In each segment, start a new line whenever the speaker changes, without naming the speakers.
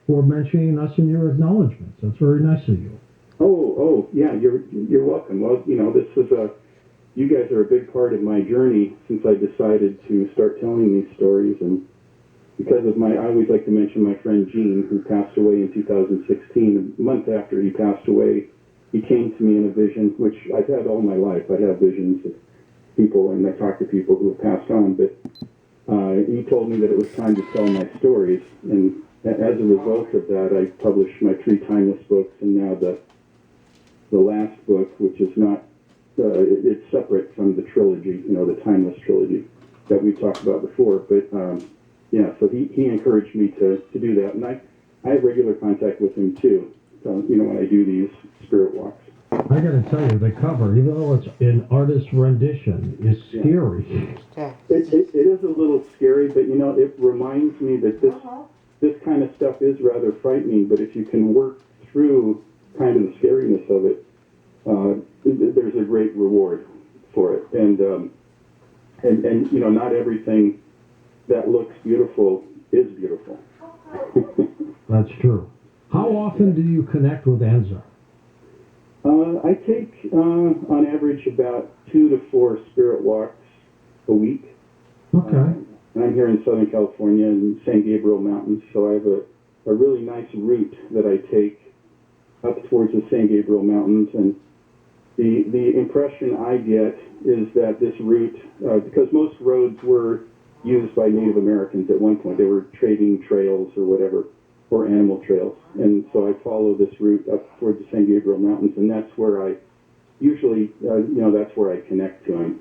for mentioning us in your acknowledgments. That's very nice of you.
Yeah, you're welcome. Well, this is you guys are a big part of my journey since I decided to start telling these stories, and because of I always like to mention my friend Gene, who passed away in 2016. A month after he passed away, he came to me in a vision, which I've had all my life. I have visions of people, and I talk to people who have passed on, but he told me that it was time to tell my stories, and as a result of that, I published my 3 timeless books, and now the last book, which is not, it's separate from the trilogy, the timeless trilogy that we talked about before, but so he encouraged me to do that, and I have regular contact with him too, when I do these spirit walks.
I got to tell you, the cover, even though it's an artist's rendition, is scary.
Yeah. It is a little scary, but it reminds me that this kind of stuff is rather frightening. But if you can work through kind of the scariness of it, there's a great reward for it. And not everything that looks beautiful is beautiful.
That's true. How often do you connect with Enza?
I take, on average, about 2 to 4 spirit walks a week.
Okay.
And I'm here in Southern California in San Gabriel Mountains, so I have a really nice route that I take up towards the San Gabriel Mountains. And the impression I get is that this route, because most roads were used by Native Americans at one point, they were trading trails or whatever, or animal trails. And so I follow this route up towards the San Gabriel Mountains, and that's where I usually, that's where I connect to him.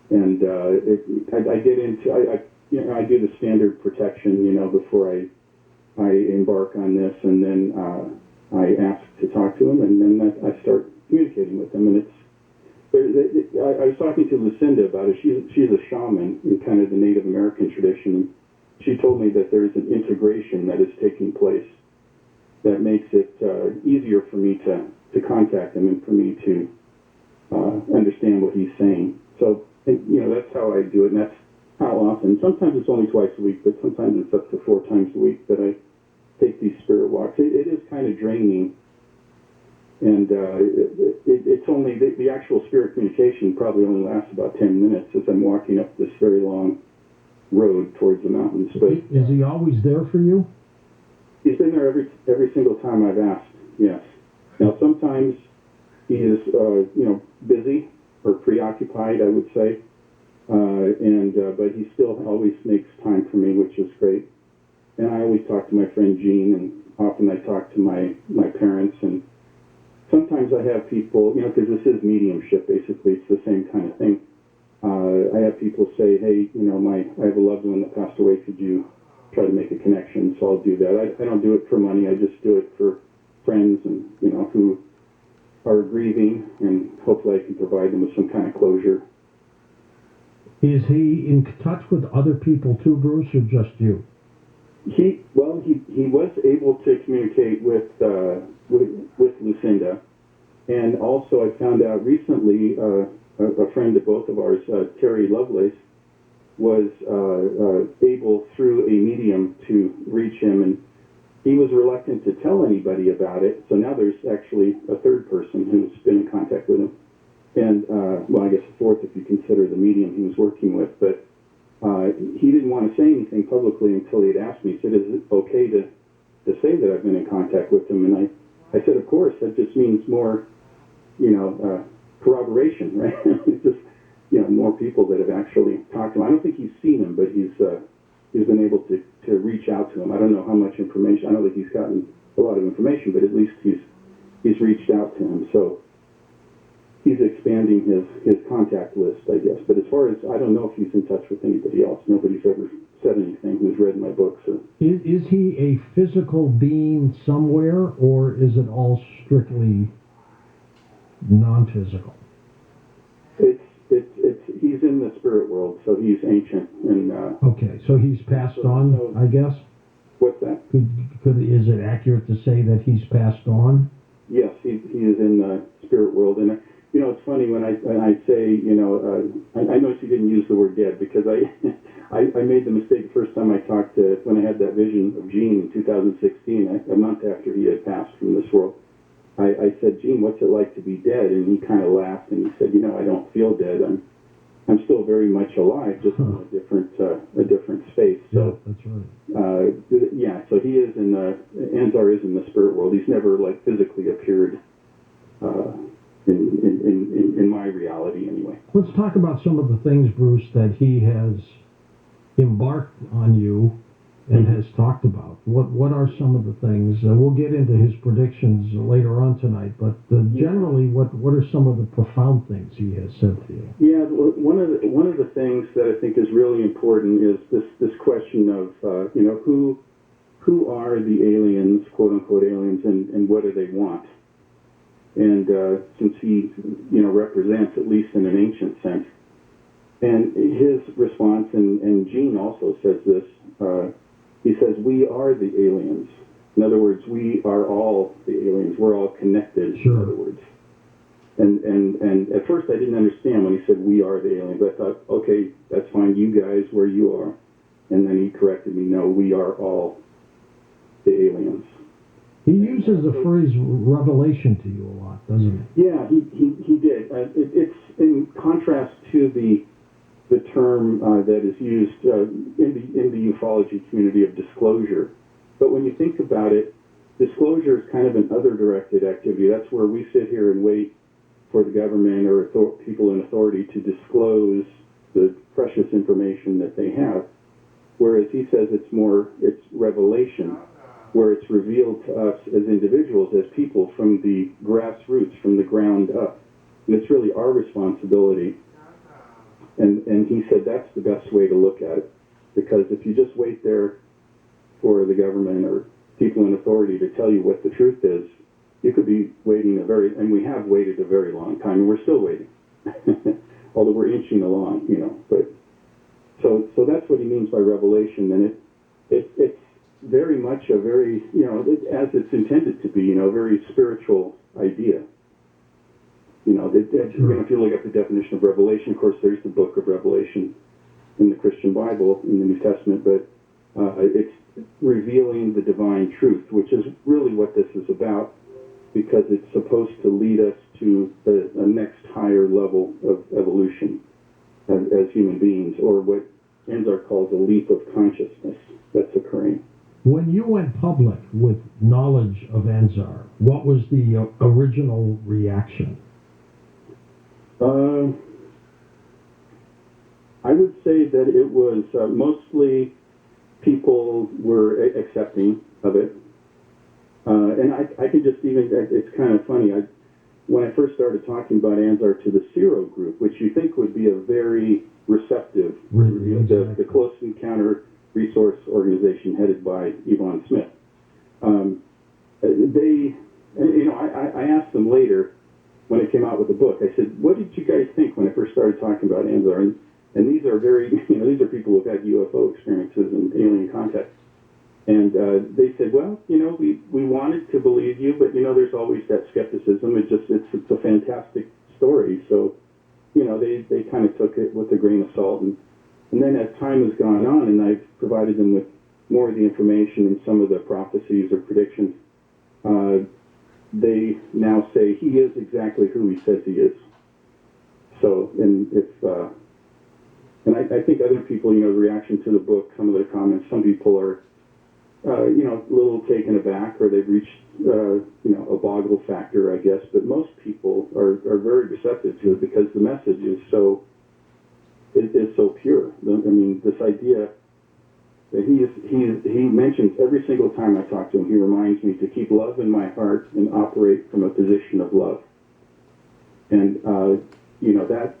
And I get into, I do the standard protection, before I embark on this, and then I ask to talk to him, and then I start communicating with him. And I was talking to Lucinda about it. She's a shaman in kind of the Native American tradition. She told me that there's an integration that is taking place that makes it easier for me to contact him and for me to understand what he's saying. So, that's how I do it, and that's how often. Sometimes it's only twice a week, but sometimes it's up to 4 times a week that I take these spirit walks. It is kind of draining, and it's only, the actual spirit communication probably only lasts about 10 minutes as I'm walking up this very long road towards the mountains. But
is he always there for you?
He's been there every single time I've asked. Yes. Now sometimes he is busy or preoccupied, I would say, but he still always makes time for me, which is great. And I always talk to my friend Gene, and often I talk to my parents, and sometimes I have people, because this is mediumship, basically, it's the same kind of thing. I have people say, hey, I have a loved one that passed away, could you try to make a connection? So I'll do that. I don't do it for money, I just do it for friends and, who are grieving, and hopefully I can provide them with some kind of closure.
Is he in touch with other people too, Bruce, or just you?
He was able to communicate with Lucinda, and also I found out recently a friend of both of ours, Terry Lovelace, was able through a medium to reach him, and he was reluctant to tell anybody about it. So now there's actually a third person who's been in contact with him, and I guess a fourth if you consider the medium he was working with. But he didn't want to say anything publicly until he had asked me. He said, is it okay to say that I've been in contact with him? And I said, of course, that just means more, corroboration, right? It's just, more people that have actually talked to him. I don't think he's seen him, but he's been able to reach out to him. I don't know how much information. I don't think he's gotten a lot of information, but at least he's reached out to him. So he's expanding his contact list, I guess. But as far as, I don't know if he's in touch with anybody else. Nobody's ever said anything who's read my books.
Is he a physical being somewhere, or is it all strictly non-physical?
He's in the spirit world, so he's ancient. And
okay, so he's passed on, I guess?
What's that?
Is it accurate to say that he's passed on?
Yes, he is in the spirit world. And it's funny when I say, I noticed you didn't use the word dead, because I made the mistake the first time I talked to, when I had that vision of Gene in 2016, a month after he had passed from this world. I said, Gene, what's it like to be dead? And he kind of laughed and he said, I don't feel dead. I'm still very much alive, just in a different space. So
yeah, that's right.
So he is Anzar is in the spirit world. He's never like physically appeared in my reality anyway.
Let's talk about some of the things, Bruce, that he has embarked on you and has talked about. What are some of the things? We'll get into his predictions later on tonight, but generally, what are some of the profound things he has said to you?
Yeah, one of the things that I think is really important is this question of who are the aliens, quote unquote aliens, and what do they want? And since he represents, at least in an ancient sense, and his response, and Gene also says this. He says, we are the aliens. In other words, we are all the aliens. We're all connected,
sure.
In other words. And at first I didn't understand when he said, we are the aliens. I thought, okay, that's fine, you guys, where you are. And then he corrected me, no, we are all the aliens.
He uses the phrase revelation to you a lot, doesn't he?
Yeah, he did. It's in contrast to the term that is used in the ufology community of disclosure. But when you think about it, disclosure is kind of an other-directed activity. That's where we sit here and wait for the government or people in authority to disclose the precious information that they have. Whereas he says it's revelation, where it's revealed to us as individuals, as people, from the grassroots, from the ground up. And it's really our responsibility. And he said that's the best way to look at it, because if you just wait there for the government or people in authority to tell you what the truth is, you could be waiting and we have waited a very long time, and we're still waiting, although we're inching along, But so that's what he means by revelation, and it's very much a very, as it's intended to be, a very spiritual idea. If you look at the definition of revelation, of course, there's the book of Revelation in the Christian Bible, in the New Testament, but it's revealing the divine truth, which is really what this is about, because it's supposed to lead us to a next higher level of evolution as human beings, or what Anzar calls a leap of consciousness that's occurring.
When you went public with knowledge of Anzar, what was the original reaction?
I would say that it was mostly people were accepting of it. And I could just it's kind of funny. When I first started talking about Anzar to the CERO group, which you think would be a very receptive, the Close Encounter Resource Organization headed by Yvonne Smith, I asked them later, when it came out with the book, I said, what did you guys think when I first started talking about Anzar? And these are these are people who've had UFO experiences and alien contact. And they said, well, we wanted to believe you, but, there's always that skepticism. It's a fantastic story. So, they kind of took it with a grain of salt. And then as time has gone on, and I've provided them with more of the information and some of the prophecies or predictions, they now say he is exactly who he says he is. So, and I think other people, the reaction to the book, some of their comments, some people are, a little taken aback, or they've reached, a boggle factor, I guess. But most people are very receptive to it, because the message is so pure. This idea that he mentions every single time I talk to him, he reminds me to keep love in my heart and operate from a position of love. And, that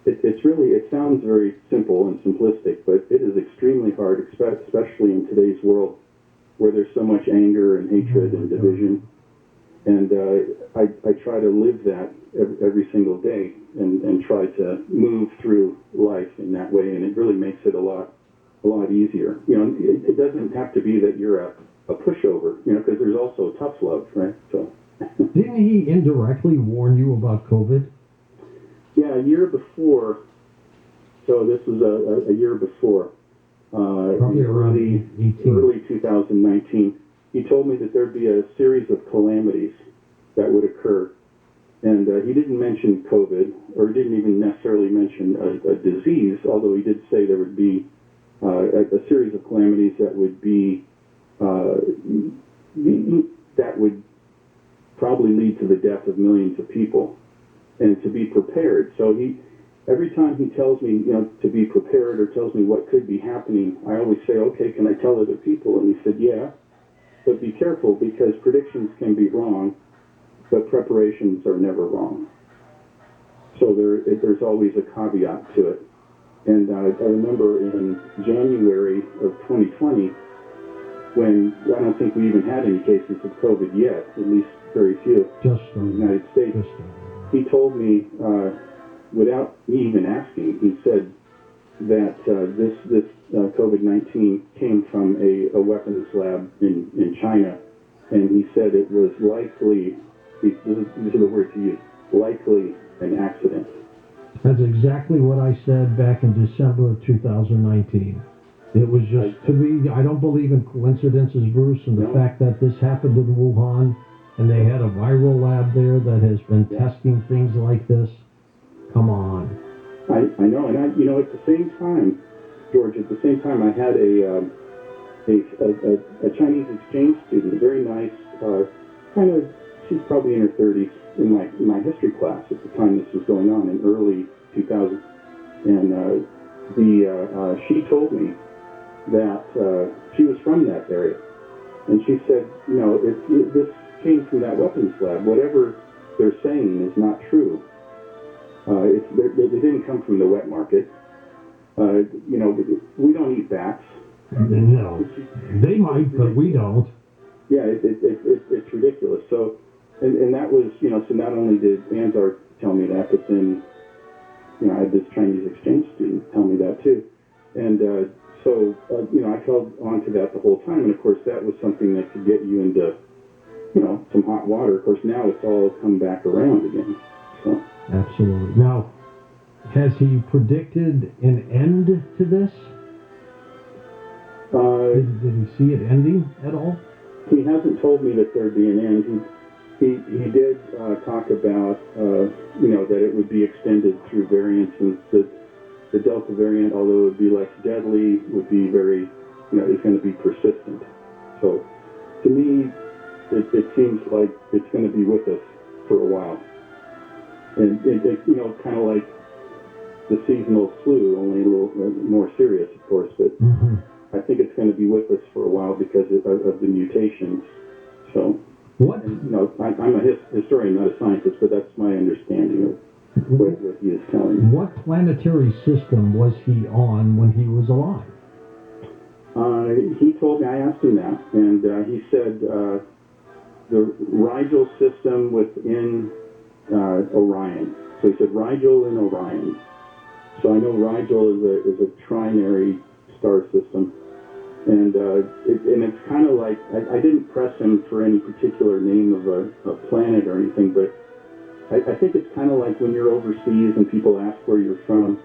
it's really, it sounds very simple and simplistic, but it is extremely hard, especially in today's world, where there's so much anger and hatred and division. And I try to live that every single day and try to move through life in that way, and it really makes it a lot easier. It doesn't have to be that you're a pushover, because there's also tough love, right? So.
Didn't he indirectly warn you about COVID?
Yeah, a year before. So this was a year before.
Probably around 18.
early 2019. He told me that there'd be a series of calamities that would occur. And he didn't mention COVID, or didn't even necessarily mention a disease, although he did say there would be a series of calamities that would be that would probably lead to the death of millions of people, and to be prepared. So every time he tells me, to be prepared, or tells me what could be happening, I always say, okay, can I tell other people? And he said, yeah, but be careful, because predictions can be wrong, but preparations are never wrong. So there's always a caveat to it. And I remember in January of 2020, when I don't think we even had any cases of COVID yet, at least very few
Just
in the United States. He told me, without me even asking, he said that this COVID-19 came from a weapons lab in China, and he said it was likely, these are the words he used, likely an accident.
That's exactly what I said back in December of 2019. It was just, to me, I don't believe in coincidences, Bruce, and the fact that this happened in Wuhan, and they had a viral lab there that has been testing things like this. Come on.
I know, and at the same time, George, I had a Chinese exchange student, very nice, she's probably in her 30s, in my history class at the time this was going on in early 2000, and she told me that she was from that area, and she said, this came from that weapons lab. Whatever they're saying is not true. It didn't come from the wet market. We don't eat bats.
No, they might, but we don't.
Yeah, it's ridiculous. So, and that was, so not only did Anzar tell me that, but then, I had this Chinese exchange student tell me that too. And so, I held on to that the whole time. And of course, that was something that could get you into, some hot water. Of course, now it's all come back around again. So.
Absolutely. Now, has he predicted an end to this? Did he see it ending at all?
He hasn't told me that there'd be an end. He did talk about, that it would be extended through variants, and the Delta variant, although it would be less deadly, would be very, is going to be persistent. So, to me, it seems like it's going to be with us for a while. And it kind of like the seasonal flu, only a little more serious, of course, but I think it's going to be with us for a while because of the mutations. So,
what?
And, I'm a historian, not a scientist, but that's my understanding of what he is telling me.
What planetary system was he on when he was alive?
He told me, I asked him that, and he said the Rigel system within Orion. So he said Rigel and Orion. So I know Rigel is a trinary star system, and it's kind of like I didn't press him for any particular name of a planet or anything, but I think it's kind of like when you're overseas and people ask where you're from.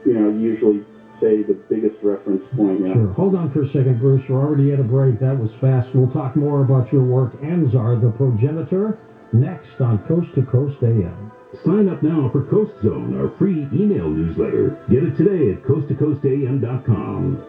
You usually say the biggest reference point.
Sure. Hold on for a second, Bruce. We're already at a break. That was fast. We'll talk more about your work, Anzar, the progenitor, next on Coast to Coast AM.
Sign up now for Coast Zone, our free email newsletter. Get it today at coasttocoastam.com.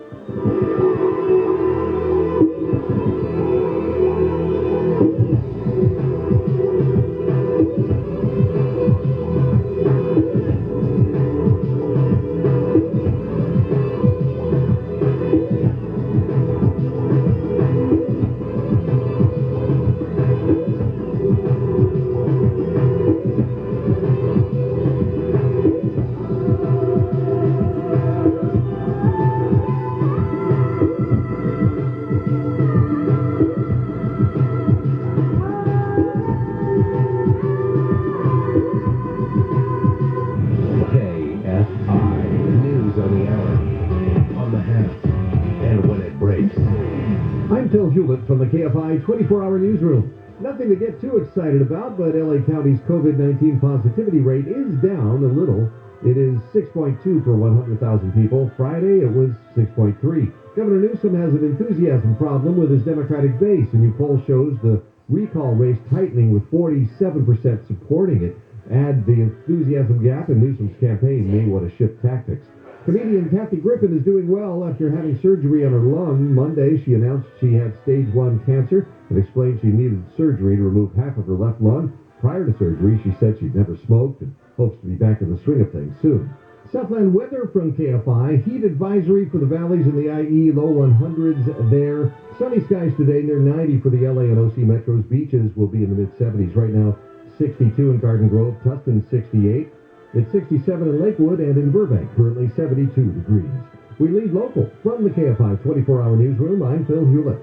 From the Kfi 24-hour newsroom. Nothing to get too excited about, but LA County's COVID-19 positivity rate is down a little. It is 6.2 per 100,000 people. Friday, it was 6.3. Governor Newsom has an enthusiasm problem with his Democratic base. A new poll shows the recall race tightening with 47% supporting it. Add the enthusiasm gap, and Newsom's campaign may want to shift tactics. Comedian Kathy Griffin is doing well after having surgery on her lung. Monday, she announced she had stage 1 cancer and explained she needed surgery to remove half of her left lung. Prior to surgery, she said she'd never smoked and hopes to be back in the swing of things soon. Southland weather from KFI. Heat advisory for the valleys in the IE, low 100s there. Sunny skies today, near 90 for the LA and OC metros. Beaches will be in the mid-70s. Right now, 62 in Garden Grove, Tustin 68. It's 67 in Lakewood and in Burbank, currently 72 degrees. We lead local from the KFI 24-hour newsroom. I'm Phil Hewlett.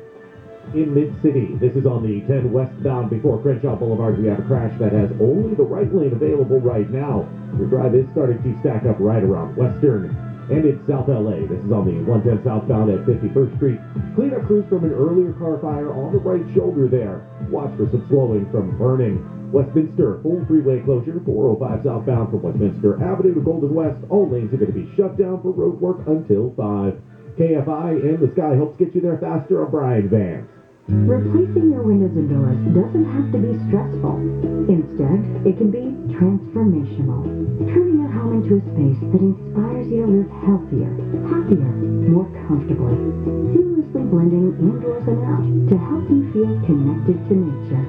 In Mid-City, this is on the 10 westbound before Crenshaw Boulevard. We have a crash that has only the right lane available right now. Your drive is starting to stack up right around Western. And in South LA, this is on the 110 southbound at 51st Street. Cleanup crews from an earlier car fire on the right shoulder there. Watch for some slowing from burning. Westminster, full freeway closure, 405 southbound from Westminster Avenue to Golden West. All lanes are going to be shut down for road work until 5. KFI and the Sky helps get you there faster. I'm Brian Vance.
Replacing your windows and doors doesn't have to be stressful. Instead, it can be transformational. Turning your home into a space that inspires you to live healthier, happier, more comfortably. Seamlessly blending indoors and out to help you feel connected to nature.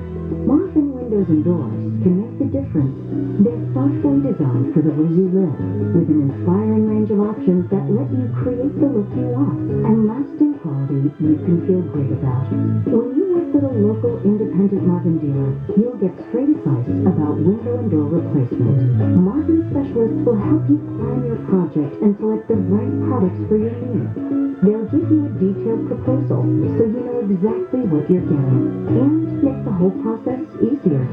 Morphin windows and doors can make the difference. They're thoughtfully designed for the way you live, with an inspiring range of options that let you create the look you want and lasting quality you can feel great about. When you work with a local independent Marvin dealer, you'll get straight advice about window and door replacement. Marvin specialists will help you plan your project and select the right products for your needs. They'll give you a detailed proposal so you know exactly what you're getting and make the whole process easier.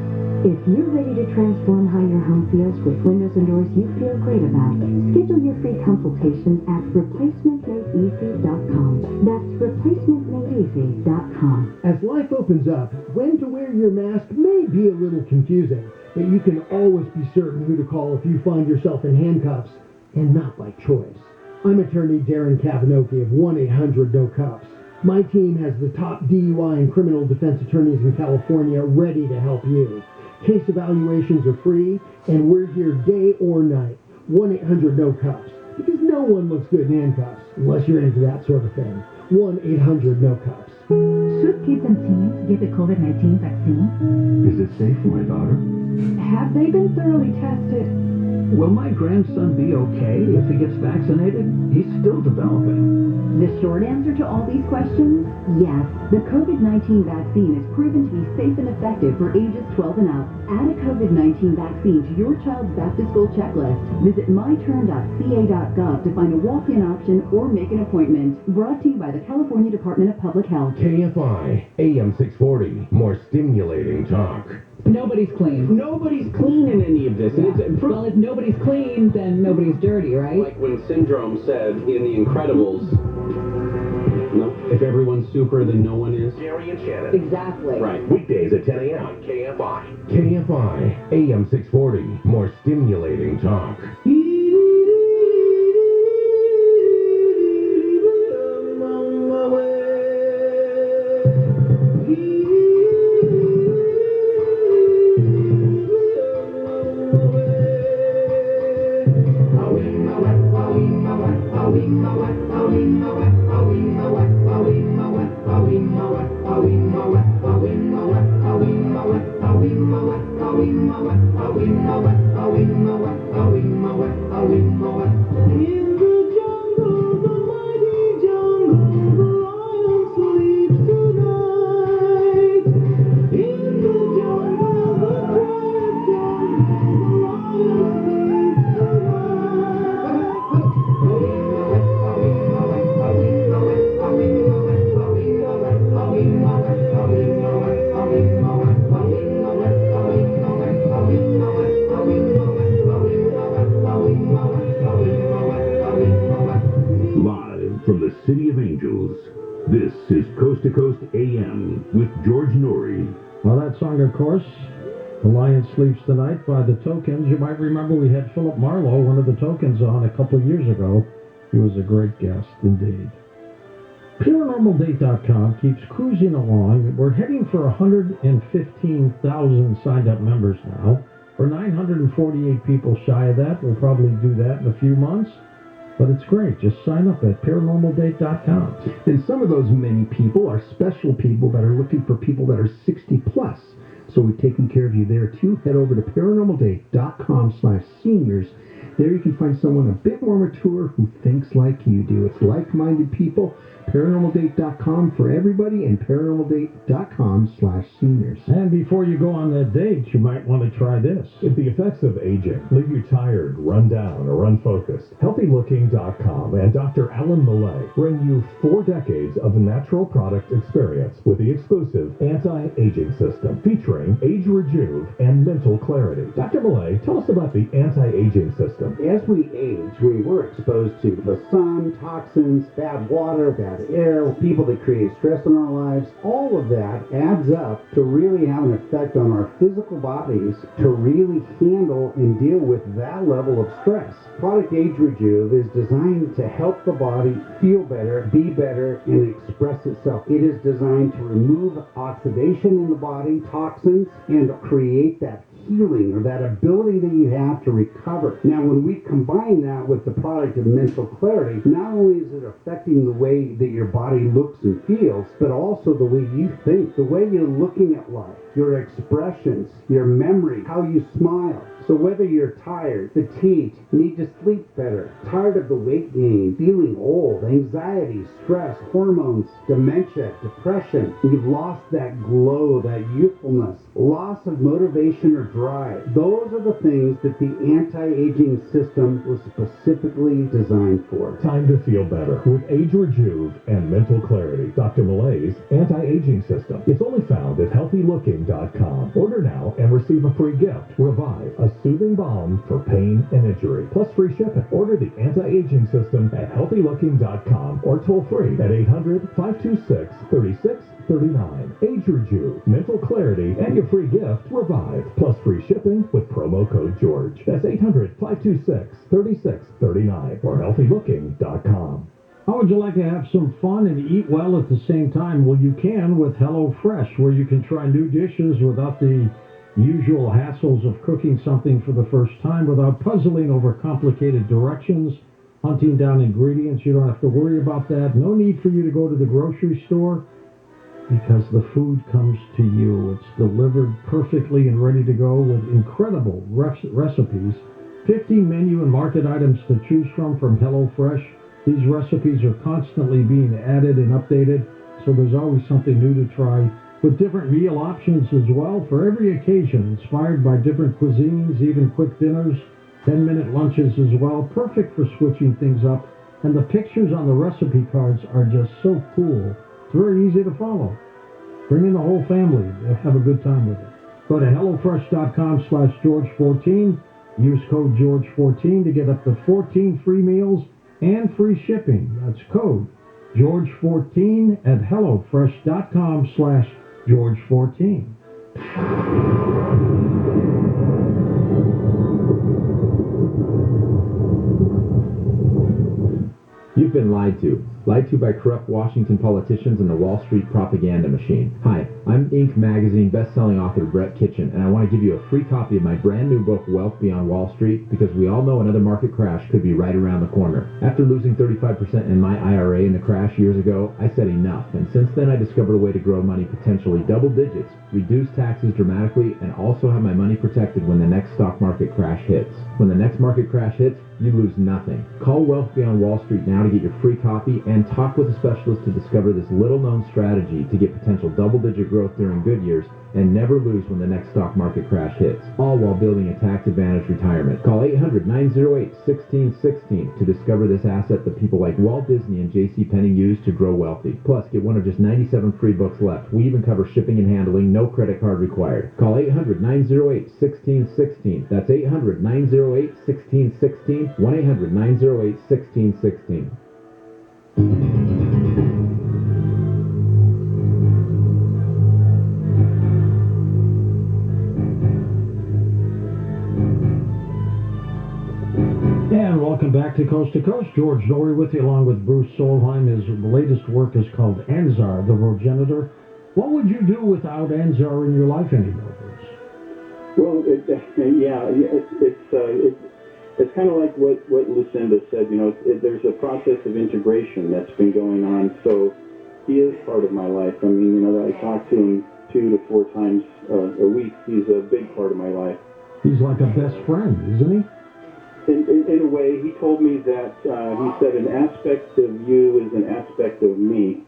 If you're ready to transform how your home feels with windows and doors you feel great about, schedule your free consultation at replacementmadeeasy.com. That's replacementmadeeasy.com.
As life opens up, when to wear your mask may be a little confusing, but you can always be certain who to call if you find yourself in handcuffs, and not by choice. I'm attorney Darren Kavanoki of 1-800-NO-CUFFS. My team has the top DUI and criminal defense attorneys in California ready to help you. Case evaluations are free, and we're here day or night. 1-800-NO-CUFFS. Because no one looks good in handcuffs, unless you're into that sort of thing. 1-800-NO-CUFFS.
Should kids and teens get the COVID-19 vaccine?
Is it safe for my daughter?
Have they been thoroughly tested?
Will my grandson be okay if he gets vaccinated? He's still developing.
The short answer to all these questions? Yes. The COVID-19 vaccine is proven to be safe and effective for ages 12 and up. Add a COVID-19 vaccine to your child's back-to-school checklist. Visit myturn.ca.gov to find a walk-in option or make an appointment. Brought to you by the California Department of Public Health.
KFI, AM 640, more stimulating talk.
Nobody's clean. Nobody's clean in any of this. Yeah. Well, if nobody's clean, then nobody's dirty, right?
Like when Syndrome said in The Incredibles, no, if everyone's super, then no one is.
Jerry and Shannon.
Exactly.
Right.
Weekdays at 10 a.m. on KFI. KFI, AM 640, more stimulating talk. Live from the City of Angels, this is Coast to Coast AM with George Norrie.
Well, that song, of course, The Lion Sleeps Tonight by the Tokens. You might remember we had Philip Marlowe, one of the Tokens, on a couple of years ago. He was a great guest indeed. ParanormalDate.com keeps cruising along. We're heading for 115,000 signed-up members now. We're 948 people shy of that. We'll probably do that in a few months. But it's great. Just sign up at ParanormalDate.com.
And some of those many people are special people that are looking for people that are 60 plus. So we've taken care of you there too. Head over to ParanormalDate.com/seniors. There you can find someone a bit more mature who thinks like you do. It's like-minded people. ParanormalDate.com for everybody and ParanormalDate.com/seniors.
And before you go on that date, you might want to try this.
If the effects of aging leave you tired, run down, or unfocused, HealthyLooking.com and Dr. Alan Millay bring you 4 decades of natural product experience with the exclusive anti-aging system featuring Age Rejuve and Mental Clarity. Dr. Millay, tell us about the anti-aging system.
As we age, we're exposed to the sun, toxins, bad water, bad air, people that create stress in our lives. All of that adds up to really have an effect on our physical bodies to really handle and deal with that level of stress. Product Age Rejuve is designed to help the body feel better, be better, and express itself. It is designed to remove oxidation in the body, toxins, and create that healing or that ability that you have to recover. Now, when we combine that with the product of Mental Clarity, not only is it affecting the way that your body looks and feels, but also the way you think, the way you're looking at life, your expressions, your memory, how you smile. So whether you're tired, fatigued, need to sleep better, tired of the weight gain, feeling old, anxiety, stress, hormones, dementia, depression, you've lost that glow, that youthfulness, loss of motivation or drive. Those are the things that the anti-aging system was specifically designed for.
Time to feel better with Age Rejuve and Mental Clarity. Dr. Millay's anti-aging system. It's only found at HealthyLooking.com. Order now and receive a free gift. Revive, a soothing balm for pain and injury, plus free shipping. Order the anti-aging system at HealthyLooking.com or toll free at 800-526-3639. Age Rejuve, Mental Clarity, and your free gift, Revive, plus free shipping with promo code GEORGE. That's 800-526-3639 or HealthyLooking.com.
How would you like to have some fun and eat well at the same time? Well, you can with HelloFresh, where you can try new dishes without the usual hassles of cooking something for the first time, without puzzling over complicated directions, hunting down ingredients. You don't have to worry about that. No need for you to go to the grocery store, because the food comes to you. It's delivered perfectly and ready to go with incredible recipes. 15 menu and market items to choose from HelloFresh. These recipes are constantly being added and updated, so there's always something new to try, with different meal options as well for every occasion, inspired by different cuisines, even quick dinners, 10-minute lunches as well, perfect for switching things up. And the pictures on the recipe cards are just so cool. It's very easy to follow. Bring in the whole family. Have a good time with it. Go to HelloFresh.com/George14. Use code George14 to get up to 14 free meals and free shipping. That's code George14 at HelloFresh.com/George14.
You've been lied to. Lied to by corrupt Washington politicians and the Wall Street propaganda machine. Hi, I'm Inc. magazine best-selling author Brett Kitchen, and I want to give you a free copy of my brand new book, Wealth Beyond Wall Street, because we all know another market crash could be right around the corner. After losing 35% in my IRA in the crash years ago, I said enough, and since then I discovered a way to grow money potentially double digits, reduce taxes dramatically, and also have my money protected when the next stock market crash hits. When the next market crash hits, you lose nothing. Call Wealth Beyond Wall Street now to get your free copy and talk with a specialist to discover this little-known strategy to get potential double-digit growth during good years and never lose when the next stock market crash hits, all while building a tax-advantaged retirement. Call 800-908-1616 to discover this asset that people like Walt Disney and J.C. Penney use to grow wealthy. Plus, get one of just 97 free books left. We even cover shipping and handling, no credit card required. Call 800-908-1616. That's 800-908-1616. 1-800-908-1616.
Welcome back to Coast. George Norrie with you, along with Bruce Solheim. His latest work is called Anzar, the Progenitor. What would you do without Anzar in your life anymore, Bruce?
Well, it's kind of like what Lucinda said. You know, there's a process of integration that's been going on. So he is part of my life. I mean, you know, I talk to him 2 to 4 times a week. He's a big part of my life.
He's like a best friend, isn't he?
In a way, he told me that, he said, an aspect of you is an aspect of me,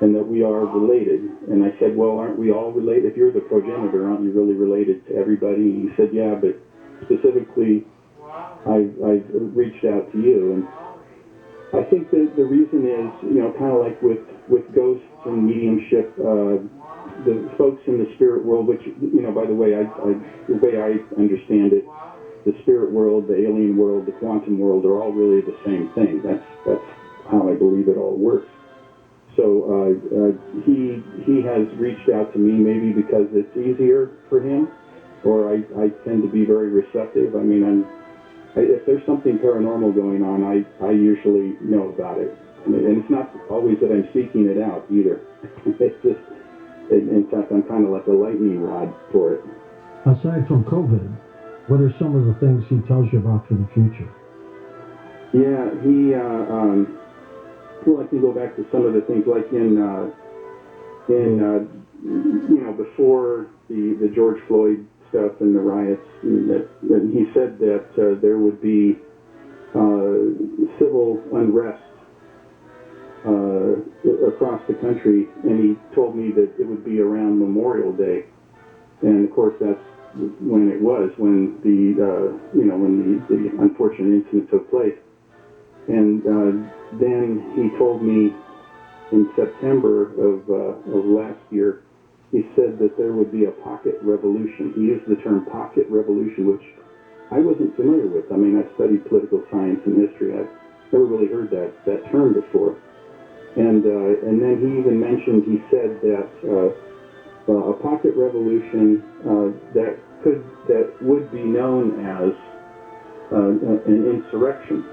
and that we are related. And I said, well, aren't we all related? If you're the progenitor, aren't you really related to everybody? He said, yeah, but specifically, I've reached out to you. And I think that the reason is, you know, kind of like with ghosts and mediumship, the folks in the spirit world, which, you know, by the way, the way I understand it, the spirit world, the alien world, the quantum world are all really the same thing. That's how I believe it all works. So he has reached out to me, maybe because it's easier for him, or I tend to be very receptive. I mean, if there's something paranormal going on, I usually know about it. And it's not always that I'm seeking it out either. It's just, in fact, I'm kind of like a lightning rod for it.
Aside from COVID, what are some of the things he tells you about for the future?
Yeah, well, I can go back to some of the things, like in you know, before the George Floyd stuff and the riots, and he said that there would be civil unrest across the country, and he told me that it would be around Memorial Day, and of course that's when it was, when the unfortunate incident took place. And then he told me in September of last year, he said that there would be a pocket revolution. He used the term pocket revolution, which I wasn't familiar with. I mean, I've studied political science and history. I've never really heard that term before. And then he even mentioned, he said that a pocket revolution that would be known as an insurrection.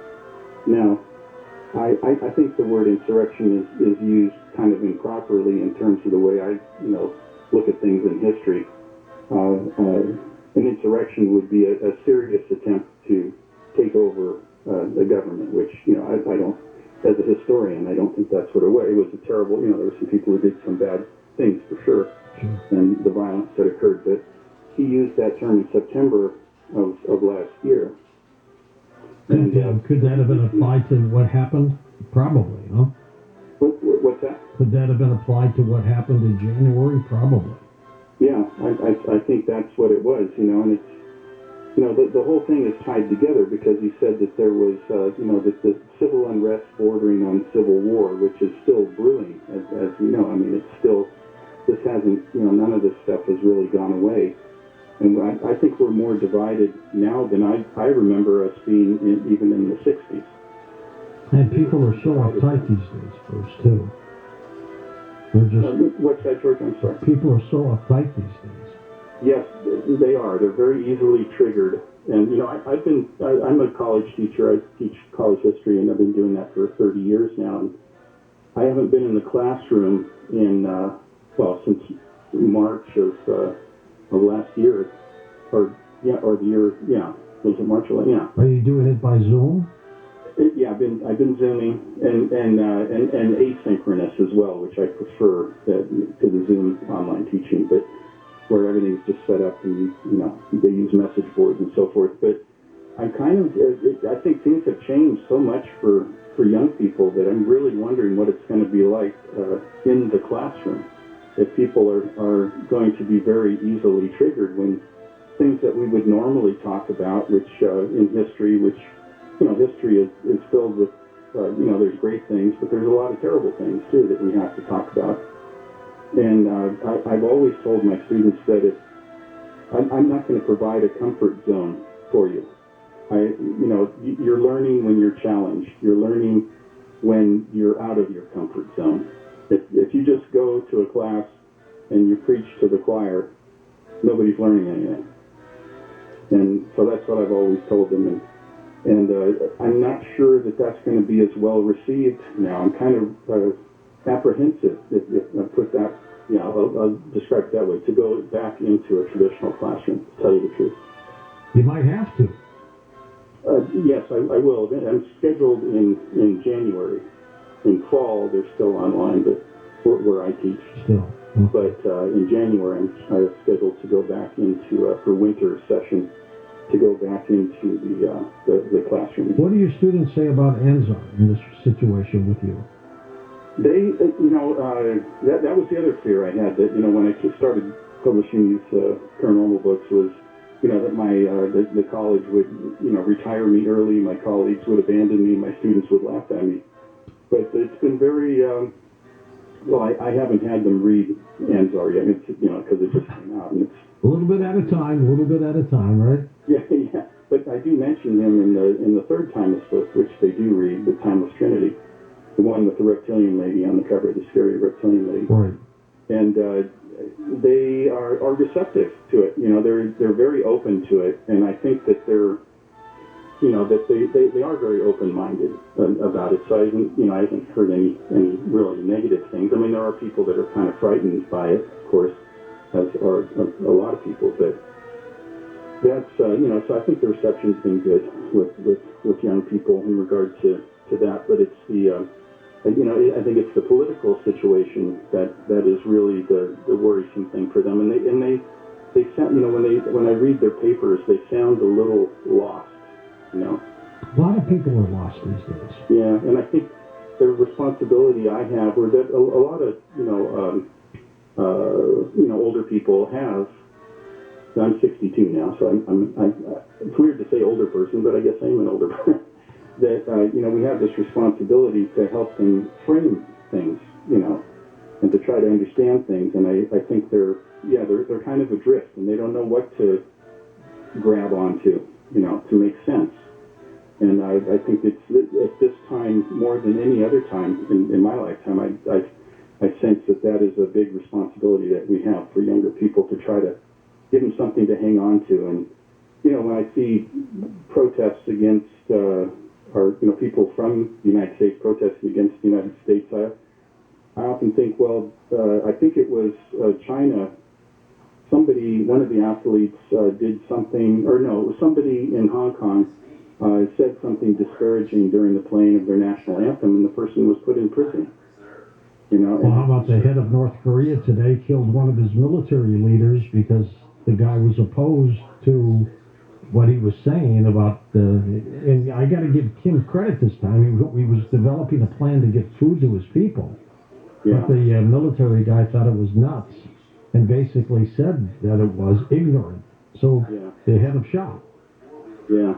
Now, I think the word insurrection is used kind of improperly in terms of the way I look at things in history. An insurrection would be a serious attempt to take over the government, which I don't, as a historian, I don't think that's what it was. It was a terrible. There were some people who did some bad things for sure, and the violence that occurred. But he used that term in September of last year.
And could that have been applied to what happened? Probably, huh?
What's that?
Could that have been applied to what happened in January? Probably.
Yeah, I think that's what it was, and it's, the whole thing is tied together, because he said that there was, that the civil unrest bordering on civil war, which is still brewing, as we know. I mean, it's still, this hasn't, none of this stuff has really gone away. And I think we're more divided now than I remember us being even in the 60s.
And people are so uptight these days, Bruce, too. They're just...
what's that, George? I'm sorry.
People are so uptight these days.
Yes, they are. They're very easily triggered. And, I'm a college teacher. I teach college history, and I've been doing that for 30 years now. And I haven't been in the classroom in, since March of last year, or the year, was it March? Yeah.
Are you doing it by Zoom?
I've been Zooming and asynchronous as well, which I prefer to the Zoom online teaching, but where everything's just set up and they use message boards and so forth. But I'm I think things have changed so much for young people that I'm really wondering what it's going to be like in the classroom. If people are going to be very easily triggered when things that we would normally talk about, which in history, which, history is filled with, there's great things, but there's a lot of terrible things too that we have to talk about. And I've always told my students that I'm not going to provide a comfort zone for you. You're learning when you're challenged. You're learning when you're out of your comfort zone. If you just go to a class and you preach to the choir, nobody's learning anything. And so that's what I've always told them. And And I'm not sure that that's going to be as well received now. I'm kind of apprehensive, if I put that, I'll describe it that way, to go back into a traditional classroom, to tell you the truth.
You might have to.
Yes, I will. I'm scheduled in January. In fall, they're still online, but where I teach.
Still.
But in January, I'm scheduled to go back into, for winter session, to go back into the classroom.
What do your students say about Enzar in this situation with you?
They, that was the other fear I had, that, when I started publishing these paranormal books was, that my, the college would, retire me early, my colleagues would abandon me, my students would laugh at me. But it's been very, I haven't had them read Enzar yet, it's, because it just came out, and it's
a little bit at a time, right?
Yeah. But I do mention him in the third Timeless book, which they do read, the Timeless Trinity, the one with the reptilian lady on the cover, the scary reptilian lady.
Right.
And they are receptive to it. They're very open to it, and I think that they're, that they are very open-minded about it. So I haven't heard any really negative things. I mean, there are people that are kind of frightened by it, of course, as are a lot of people, but that's, so I think the reception's been good with young people in regard to that, but it's the, I think it's the political situation that is really the worrisome thing for them, and they sound, when I read their papers, they sound a little lost,
A lot of people are lost these days.
Yeah, and I think the responsibility I have, or that a lot of, older people have. I'm 62 now, so it's weird to say older person, but I guess I am an older person. That, we have this responsibility to help them frame things, and to try to understand things. And I think they're kind of adrift, and they don't know what to grab onto, to make sense. And I think it's at this time, more than any other time in my lifetime, I sense that is a big responsibility that we have for younger people, to try to give them something to hang on to. And, when I see protests against, people from the United States protesting against the United States, I often think, I think it was China, one of the athletes did something, or no, it was somebody in Hong Kong said something disparaging during the playing of their national anthem, and the person was put in prison.
Well, how about the head of North Korea today killed one of his military leaders because the guy was opposed to what he was saying about and I got to give Kim credit this time. He was developing a plan to get food to his people. Yeah. But the military guy thought it was nuts and basically said that it was ignorant. So they had him shot.
Yeah.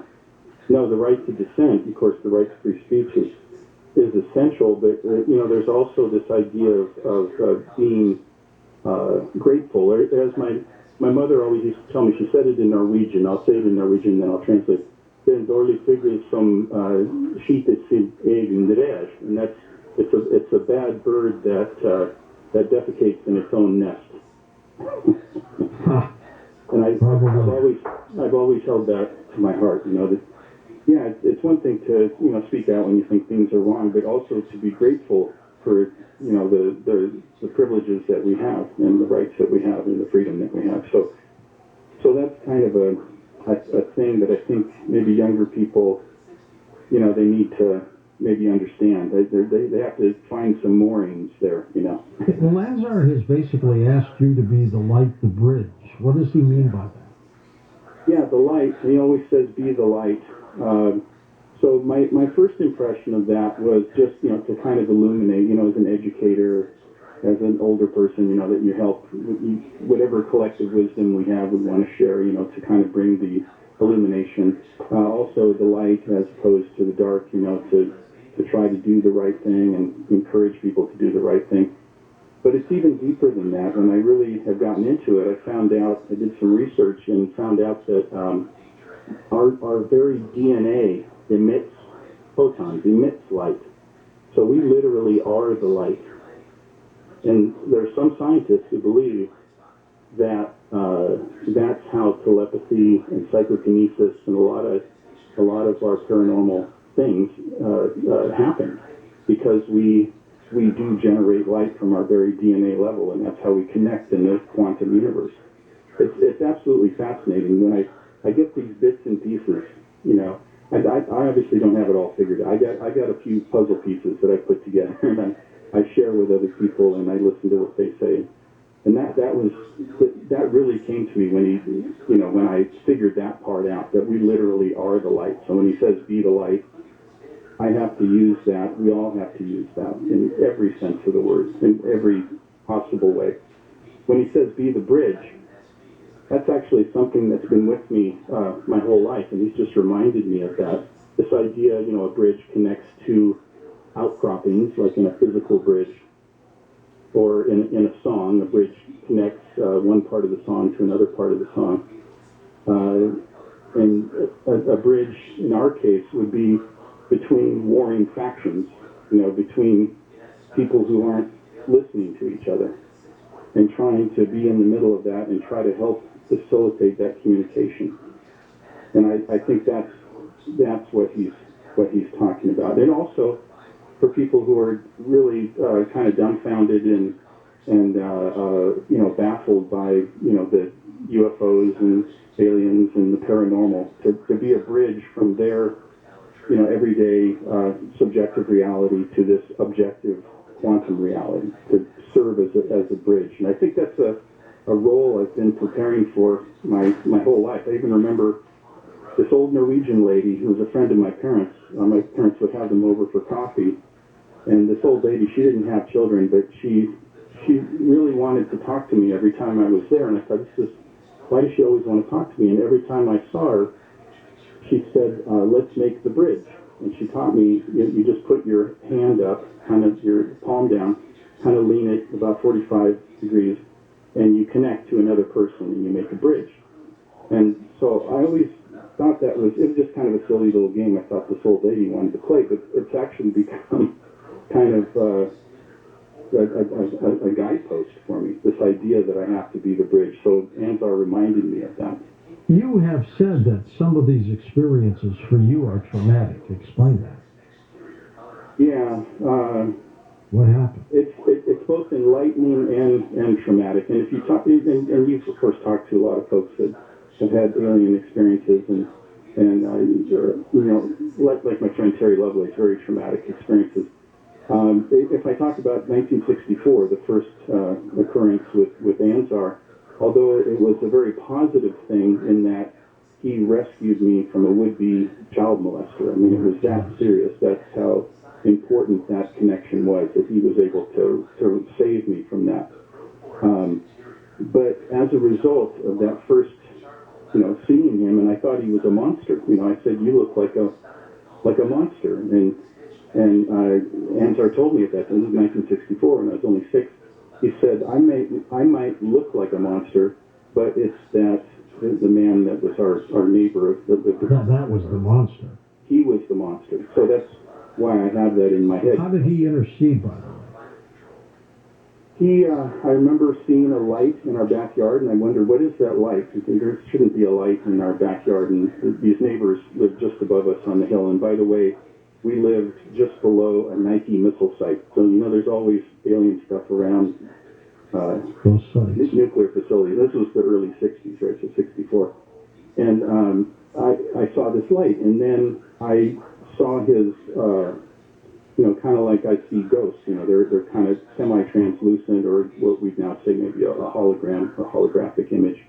No, the right to dissent, of course, the right to free speech is essential, but, there's also this idea of being grateful. As my mother always used to tell me, she said it in Norwegian. I'll say it in Norwegian, then I'll translate. Den dårlige fugl som skiter sitt egen rev, and it's a bad bird that defecates in its own nest. And I've always held that to my heart. It's one thing to speak out when you think things are wrong, but also to be grateful for the privileges that we have and the rights that we have and the freedom that we have. So that's kind of a thing that I think maybe younger people, they need to maybe understand. They have to find some moorings there.
Well, Lazar has basically asked you to be the light, the bridge. What does he mean by that?
Yeah, the light. He always says, "Be the light." So my first impression of that was just, to kind of illuminate, as an educator, as an older person, that you help, whatever collective wisdom we have, we want to share, to kind of bring the illumination. Also the light as opposed to the dark, to try to do the right thing and encourage people to do the right thing. But it's even deeper than that. When I really have gotten into it, I did some research and found out that our very DNA emits photons, emits light. So we literally are the light. And there are some scientists who believe that that's how telepathy and psychokinesis and a lot of a lot of our paranormal things happen because we do generate light from our very DNA level, and that's how we connect in the quantum universe. It's absolutely fascinating when I get these bits and pieces, you know. I obviously don't have it all figured out. I got a few puzzle pieces that I put together, and I share with other people, and I listen to what they say. And that really came to me when I figured that part out, that we literally are the light. So when he says be the light, I have to use that. We all have to use that in every sense of the word, in every possible way. When he says be the bridge, that's actually something that's been with me my whole life, and he's just reminded me of that. This idea, a bridge connects two outcroppings, like in a physical bridge, or in a song, a bridge connects one part of the song to another part of the song. And a bridge, in our case, would be between warring factions, between people who aren't listening to each other, and trying to be in the middle of that and try to help facilitate that communication. And I think that's what he's talking about. And also for people who are really kind of dumbfounded and baffled by the UFOs and aliens and the paranormal, to be a bridge from their everyday subjective reality to this objective quantum reality, to serve as a bridge. And I think that's a role I've been preparing for my whole life. I even remember this old Norwegian lady who was a friend of my parents. My parents would have them over for coffee, and this old lady, she didn't have children, but she really wanted to talk to me every time I was there. And I thought, why does she always want to talk to me? And every time I saw her, she said, let's make the bridge. And she taught me, you just put your hand up, kind of your palm down, kind of lean it about 45 degrees, and you connect to another person and you make a bridge. And so I always thought it was just kind of a silly little game I thought this old lady wanted to play, but it's actually become kind of a guidepost for me, this idea that I have to be the bridge. So Anzar reminded me of that.
You have said that some of these experiences for you are traumatic. Explain that.
Yeah.
What happened?
It's both enlightening and traumatic. And if you talk, and you've of course talked to a lot of folks that have had alien experiences, and like my friend Terry Lovelace, very traumatic experiences. If I talk about 1964, the first occurrence with Anzar, although it was a very positive thing in that he rescued me from a would-be child molester. I mean, it was that serious. That's how important that connection was, that he was able to save me from that. But as a result of that first, seeing him, and I thought he was a monster. I said, you look like a monster. And Anzar told me at that time, this was 1964, and I was only 6. He said, I might look like a monster, but it's that the man that was our neighbor.
That was the monster.
He was the monster. So that's why I have that in my head.
How did he intercede, by the way?
I remember seeing a light in our backyard, and I wondered, what is that light? There shouldn't be a light in our backyard, and these neighbors lived just above us on the hill. And by the way, we lived just below a Nike missile site. So, there's always alien stuff around nuclear facilities. This was the early 60s, right? So 64. And I saw this light, and then I saw his, kind of like I see ghosts. They're kind of semi-translucent, or what we'd now say maybe a hologram or holographic image.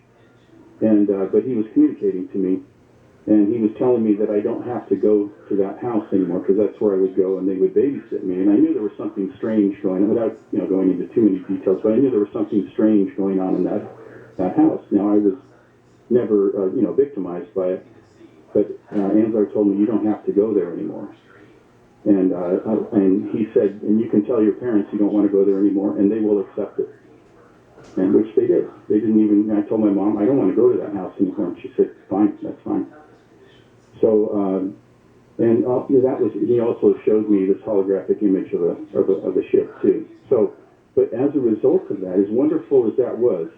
And but he was communicating to me. And he was telling me that I don't have to go to that house anymore, because that's where I would go and they would babysit me. And I knew there was something strange going on, without going into too many details, but I knew there was something strange going on in that house. Now, I was never victimized by it, but Anzar told me, you don't have to go there anymore. And he said, and you can tell your parents you don't want to go there anymore, and they will accept it. And which they did. They didn't even. I told my mom, I don't want to go to that house anymore. And she said, fine, that's fine. So, that was. He also showed me this holographic image of a ship too. So, but as a result of that, as wonderful as that was,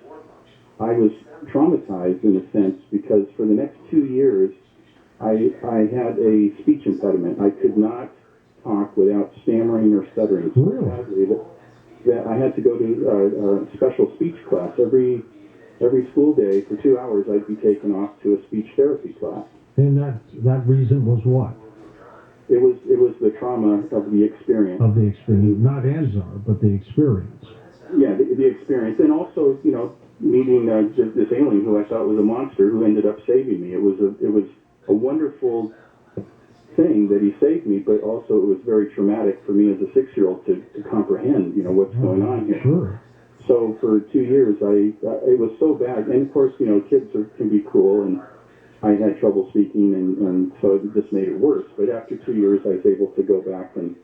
I was traumatized in a sense, because for the next 2 years, I had a speech impediment. I could not talk without stammering or stuttering so badly that I had to go to a special speech class. Every school day for 2 hours, I'd be taken off to a speech therapy class.
And that reason was what?
It was the trauma of the experience.
Of the experience, not Anzar, but the experience.
Yeah, the experience, and also, you know, meeting this alien who I thought was a monster who ended up saving me. It was a wonderful thing that he saved me, but also it was very traumatic for me as a 6-year-old to comprehend, you know, what's going on here.
Sure.
So for 2 years, it was so bad, and of course, you know, kids can be cruel, and I had trouble speaking, and so it just made it worse. But after 2 years, I was able to go back and,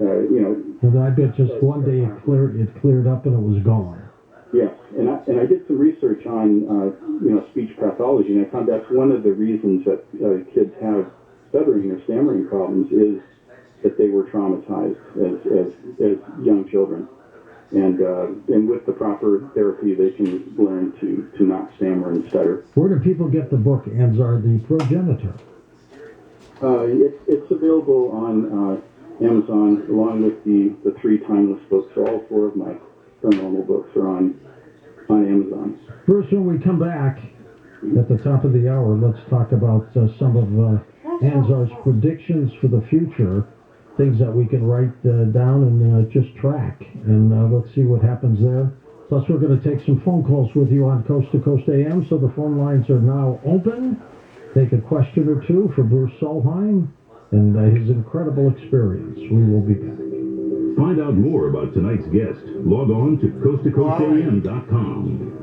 you know.
And I bet just one day it cleared up and it was gone.
Yes, and I did some research on, you know, speech pathology, and I found that's one of the reasons that kids have stuttering or stammering problems is that they were traumatized as young children. And with the proper therapy, they can learn to not stammer and stutter.
Where do people get the book, Anzar the Progenitor?
It's available on Amazon, along with the 3 timeless books. So all 4 of my paranormal books are on Amazon.
Bruce, when we come back at the top of the hour, let's talk about some of Anzar's predictions for the future. Things that we can write down and just track. And let's see what happens there. Plus, we're going to take some phone calls with you on Coast to Coast AM, so the phone lines are now open. Take a question or two for Bruce Solheim and his incredible experience. We will be back.
Find out more about tonight's guest. Log on to coasttocoastam.com.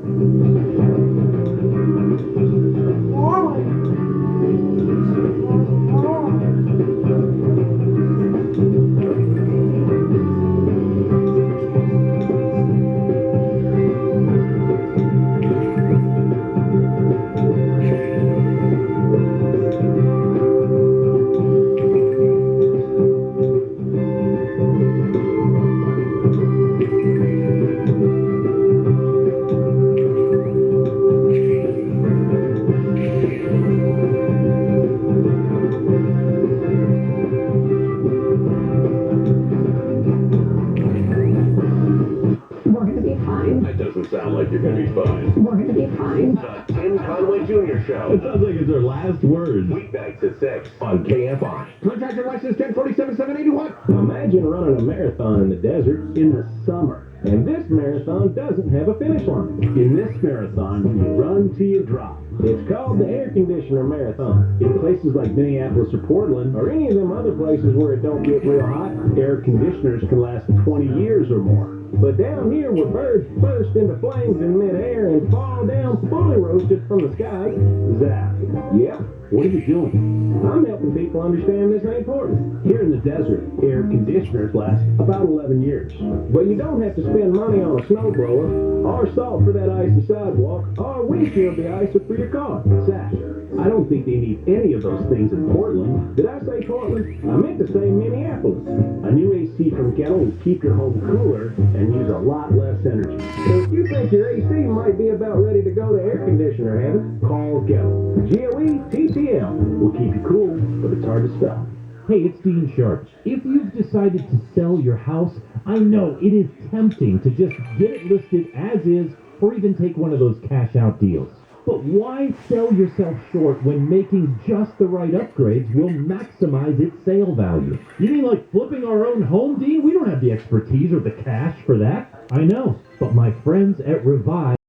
It sounds like it's our last words.
Weeknights at 6 on Kfi.
Contractor license 1047-781.
Imagine running a marathon in the desert in the summer. And this marathon doesn't have a finish line. In this marathon, you run till you drop. It's called the air conditioner marathon. In places like Minneapolis or Portland, or any of them other places where it don't get real hot, air conditioners can last 20 years or more. But down here where birds burst into flames in midair and fall down fully roasted from the sky, zap. Yep.
What are you doing?
I'm helping people understand this ain't important. Here in the desert, air conditioners last about 11 years. But you don't have to spend money on a snowblower, or salt for that icy sidewalk, or windshield deicer for your car. Zach, I don't think they need any of those things in Portland. Did I say Portland? I meant to say Minneapolis. A new AC from Kettle will keep your home cooler and use a lot less energy. So if you think your AC might be about ready to go to air conditioner heaven, call Kettle. GOE-TTL will keep you cool, but it's hard to stop.
Hey, it's Dean Sharp. If you've decided to sell your house, I know it is tempting to just get it listed as is or even take one of those cash-out deals. But why sell yourself short when making just the right upgrades will maximize its sale value? You mean like flipping our own home, Dean? We don't have the expertise or the cash for that. I know, but my friends at Revive